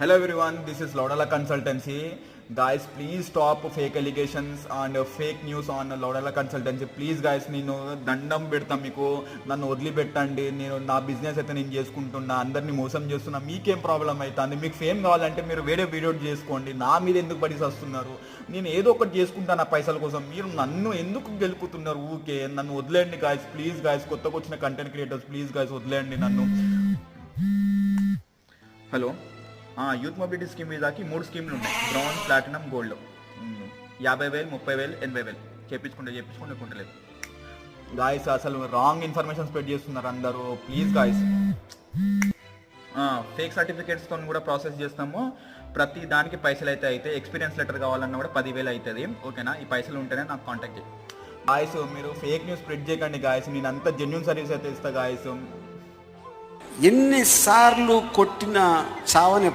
Hello everyone, this is Laudala Consultancy. Guys, please stop fake allegations and fake news on Laudala Consultancy. Please guys, నేను దండం పెడతా మీకు, నన్ను వదిలిపెట్టండి. నేను నా బిజినెస్ అయితే నేను చేసుకుంటున్నా, అందరినీ మోసం చేస్తున్నా. మీకేం ప్రాబ్లం అవుతుంది? మీకు ఫేమ్ కావాలంటే మీరు వేరే వీడియో చేసుకోండి. నా మీద ఎందుకు పడి వస్తున్నారు? నేను ఏదో ఒకటి చేసుకుంటాను ఆ పైసల కోసం. మీరు నన్ను ఎందుకు గెలుపుతున్నారు? ఊకే నన్ను వదిలేయండి గాయస్, ప్లీజ్ గాయస్. కొత్తగా వచ్చిన కంటెంట్ క్రియేటర్స్ ప్లీజ్ గాయస్ వదిలేయండి నన్ను. హలో, యూత్ మొబిలిటీ స్కీమ్ మీదకి 3 స్కీమ్లు ఉన్నాయి, బ్రౌన్, ప్లాటినం, గోల్డ్. 50,000, 30,000, 80,000 చేపించుకుంటలేదు గాయస్. అసలు రాంగ్ ఇన్ఫర్మేషన్ స్ప్రెడ్ చేస్తున్నారు అందరూ. ప్లీజ్ గాయస్, ఫేక్ సర్టిఫికేట్స్తో కూడా ప్రాసెస్ చేస్తాము. ప్రతి దానికి పైసలు అయితే ఎక్స్పీరియన్స్ లెటర్ కావాలన్నా కూడా 10,000 అవుతుంది. ఓకేనా? ఈ పైసలు ఉంటేనే నాకు కాంటాక్ట్ చేయి గాయస్. మీరు ఫేక్ న్యూస్ స్ప్రెడ్ చేయకండి గాయస్. నేను అంతా జెన్యూన్ సర్వీస్ అయితే ఇస్తా గాయస్. ఎన్నిసార్లు కొట్టిన చావని